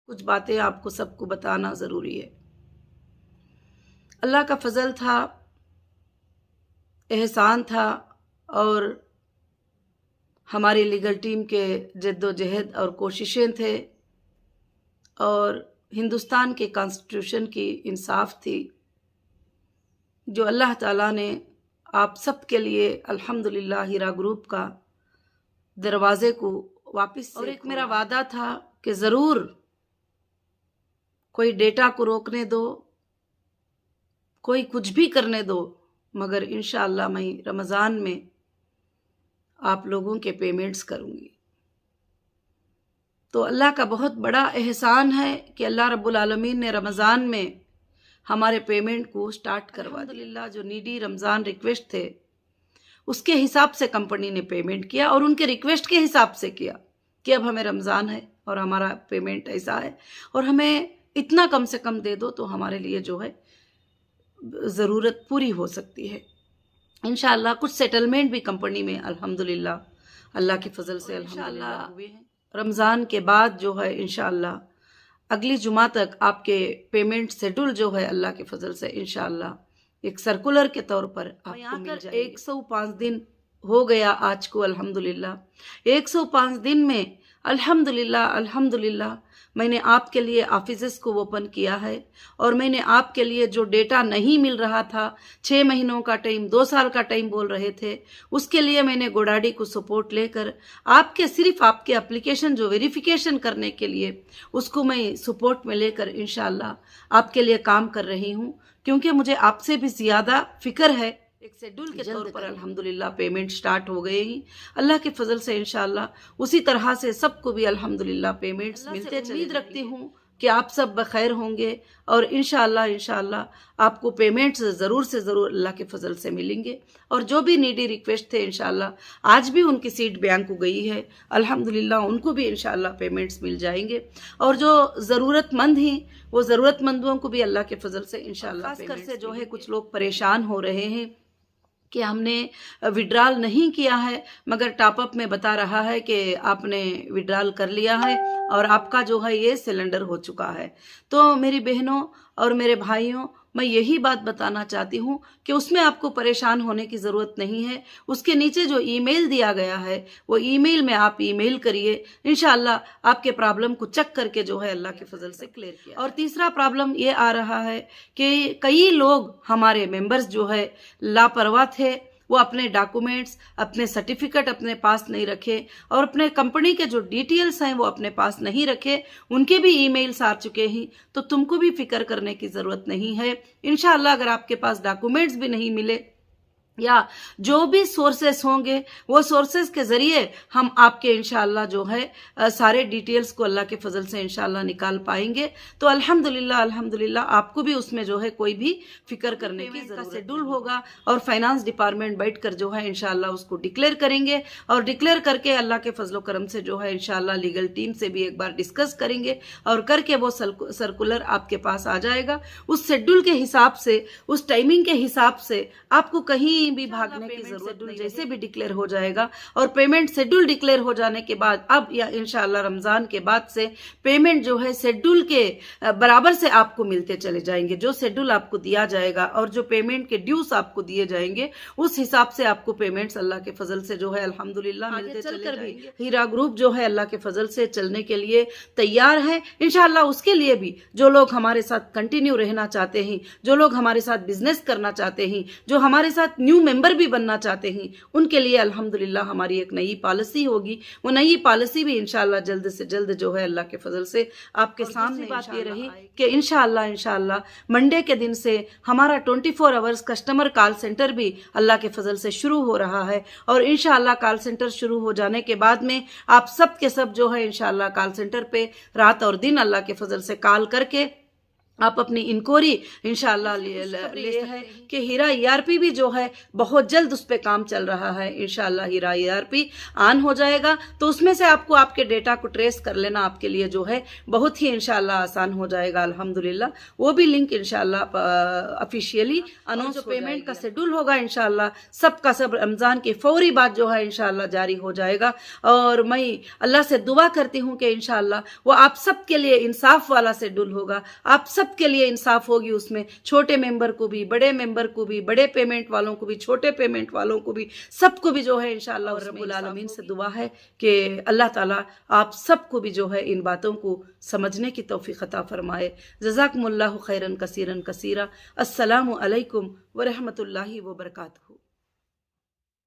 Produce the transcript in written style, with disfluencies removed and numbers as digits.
کچھ باتیں آپ کو سب کو بتانا ضروری ہے۔ اللہ کا فضل تھا، احسان تھا، اور ہماری لیگل ٹیم کے جد و جہد اور کوششیں تھے، اور ہندوستان کے کانسٹیٹیوشن کی انصاف تھی، جو اللہ تعالیٰ نے آپ سب کے لیے الحمدللہ ہیرا گروپ کا دروازے کو واپس سے، اور ایک میرا وعدہ تھا کہ ضرور کوئی ڈیٹا کو روکنے دو، کوئی کچھ بھی کرنے دو، مگر انشاءاللہ میں رمضان میں آپ لوگوں کے پیمنٹس کروں گی۔ تو اللہ کا بہت بڑا احسان ہے کہ اللہ رب العالمین نے رمضان میں ہمارے پیمنٹ کو سٹارٹ کروا دیا۔ الحمدللہ جو نیڈی رمضان ریکویسٹ تھے اس کے حساب سے کمپنی نے پیمنٹ کیا، اور ان کے ریکویسٹ کے حساب سے کیا کہ اب ہمیں رمضان ہے اور ہمارا پیمنٹ ایسا ہے، اور ہمیں اتنا کم سے کم دے دو تو ہمارے لیے جو ہے ضرورت پوری ہو سکتی ہے۔ انشاءاللہ کچھ سیٹلمنٹ بھی کمپنی میں الحمدللہ اللہ کے فضل سے الحمدللہ ہوئے ہیں۔ رمضان کے بعد جو ہے انشاءاللہ اگلی جمعہ تک آپ کے پیمنٹ شیڈول جو ہے اللہ کے فضل سے انشاءاللہ ایک سرکولر کے طور پر آپ کو مل جائے گا۔ 105 دن ہو گیا آج کو الحمدللہ۔ 105 دن میں الحمدللہ میں نے آپ کے لیے آفیسز کو اوپن کیا ہے، اور میں نے آپ کے لیے جو ڈیٹا نہیں مل رہا تھا، 6 مہینوں کا ٹائم، 2 سال کا ٹائم بول رہے تھے، اس کے لیے میں نے گوڈاڈی کو سپورٹ لے کر صرف آپ کے اپلیکیشن جو ویریفیکیشن کرنے کے لیے اس کو میں سپورٹ میں لے کر انشاءاللہ آپ کے لیے کام کر رہی ہوں، کیونکہ مجھے آپ سے بھی زیادہ فکر ہے۔ ایک شیڈول کے طور پر الحمدللہ پیمنٹ سٹارٹ ہو گئے ہیں اللہ کے فضل سے انشاءاللہ، اسی طرح سے سب کو بھی الحمدللہ پیمنٹس ملتے چلے۔ امید رکھتی ہوں کہ آپ سب بخیر ہوں گے، اور انشاءاللہ آپ کو پیمنٹس ضرور سے ضرور اللہ کے فضل سے ملیں گے، اور جو بھی نیڈی ریکویسٹ تھے انشاءاللہ آج بھی ان کی سیٹ بینک کو گئی ہے الحمدللہ، ان کو بھی انشاءاللہ پیمنٹس مل جائیں گے، اور جو ضرورت مند ہیں وہ ضرورت مندوں کو بھی اللہ کے فضل سے انشاءاللہ خاص کر سے جو ہے کچھ لوگ پریشان ہو رہے ہیں کہ ہم نے وڈرال نہیں کیا ہے، مگر ٹاپ اپ میں بتا رہا ہے کہ آپ نے وڈرال کر لیا ہے اور آپ کا جو ہے یہ سلنڈر ہو چکا ہے۔ تو میری بہنوں اور میرے بھائیوں، میں یہی بات بتانا چاہتی ہوں کہ اس میں آپ کو پریشان ہونے کی ضرورت نہیں ہے۔ اس کے نیچے جو ای میل دیا گیا ہے وہ ای میل میں آپ ای میل کریے، انشاءاللہ آپ کے پرابلم کو چیک کر کے جو ہے اللہ کے فضل سے کلیئر کیا۔ اور تیسرا پرابلم یہ آ رہا ہے کہ کئی لوگ ہمارے ممبرز جو ہے لاپرواہ تھے، وہ اپنے ڈاکومنٹس، اپنے سرٹیفکیٹ اپنے پاس نہیں رکھے، اور اپنے کمپنی کے جو ڈیٹیلز ہیں وہ اپنے پاس نہیں رکھے، ان کے بھی ای میلز آ چکے ہیں۔ تو تم کو بھی فکر کرنے کی ضرورت نہیں ہے۔ انشاءاللہ اگر آپ کے پاس ڈاکومنٹس بھی نہیں ملے یا جو بھی سورسز ہوں گے وہ سورسز کے ذریعے ہم آپ کے انشاءاللہ جو ہے سارے ڈیٹیلز کو اللہ کے فضل سے انشاءاللہ نکال پائیں گے۔ تو الحمدللہ آپ کو بھی اس میں جو ہے کوئی بھی فکر کرنے کی ضرورت نہیں۔ شیڈول ہوگا اور فائنانس ڈپارٹمنٹ بیٹھ کر جو ہے انشاءاللہ اس کو ڈکلیئر کریں گے، اور ڈکلیئر کر کے اللہ کے فضل و کرم سے جو ہے انشاءاللہ لیگل ٹیم سے بھی ایک بار ڈسکس کریں گے، اور کر کے وہ سرکولر آپ کے پاس آ جائے گا۔ اس شیڈول کے حساب سے، اس ٹائمنگ کے حساب سے آپ کو کہیں بھی بھاگنے کی ضرورت نہیں۔ جیسے بھی ڈکلیئر ہو جائے گا، اور پیمنٹ شیڈول ڈکلیئر ہو جانے کے بعد اب یا انشاءاللہ رمضان کے بعد سے پیمنٹ جو ہے شیڈول کے برابر سے آپ کو ملتے چلے جائیں گے۔ جو شیڈول آپ کو دیا جائے گا اور جو پیمنٹ کے ڈیوز آپ کو دیے جائیں گے اس حساب سے آپ کو پیمنٹس اللہ کے فضل سے جو ہے الحمدللہ ملتے چلے جائیں گے۔ ہیرا گروپ جو ہے اللہ کے فضل سے چلنے کے لیے تیار ہے انشاءاللہ۔ اس کے لیے بھی جو لوگ ہمارے ساتھ کنٹینیو رہنا چاہتے ہیں، جو لوگ ہمارے ساتھ بزنس کرنا چاہتے ہیں، جو ہمارے ساتھ نیو ممبر بھی بننا چاہتے ہیں، ان کے لیے الحمدللہ ہماری ایک نئی پالیسی ہوگی۔ وہ نئی پالیسی بھی انشاءاللہ جلد سے جلد جو ہے اللہ کے فضل سے آپ کے سامنے بات یہ رہی کہ انشاءاللہ منڈے کے دن سے ہمارا 24 آورز کسٹمر کال سینٹر بھی اللہ کے فضل سے شروع ہو رہا ہے، اور انشاءاللہ کال سینٹر شروع ہو جانے کے بعد میں آپ سب کے سب جو ہے انشاءاللہ کال سینٹر پہ رات اور دن اللہ کے فضل سے کال کر کے آپ اپنی انکوائری انشاءاللہ لے ہے کہ ہیرا ERP بھی جو ہے بہت جلد اس پہ کام چل رہا ہے. انشاءاللہ ہیرا ERP آن ہو جائے گا تو اس میں سے آپ کو آپ کے ڈیٹا کو ٹریس کر لینا آپ کے لیے جو ہے بہت ہی انشاءاللہ آسان ہو جائے گا الحمدللہ. وہ بھی لنک انشاءاللہ افیشیلی اناؤنس پیمنٹ کا شیڈول ہوگا انشاءاللہ. سب کا سب رمضان کے فوری بعد جو ہے انشاءاللہ جاری ہو جائے گا. اور میں اللہ سے دعا کرتی ہوں کہ انشاءاللہ وہ آپ سب کے لیے انصاف والا شیڈول ہوگا. آپ سب کے لیے انصاف ہوگی اس میں، چھوٹے ممبر کو بھی، بڑے ممبر کو بھی، بڑے پیمنٹ والوں کو بھی، چھوٹے پیمنٹ والوں کو بھی، سب کو بھی جو ہے انشاءاللہ رب العالمین سے دعا ہے کہ اللہ تعالیٰ آپ سب کو بھی جو ہے ان باتوں کو سمجھنے کی توفیق عطا فرمائے. جزاکم اللہ خیرن کثیرن کثیرا. السلام علیکم ورحمۃ اللہ وبرکاتہ.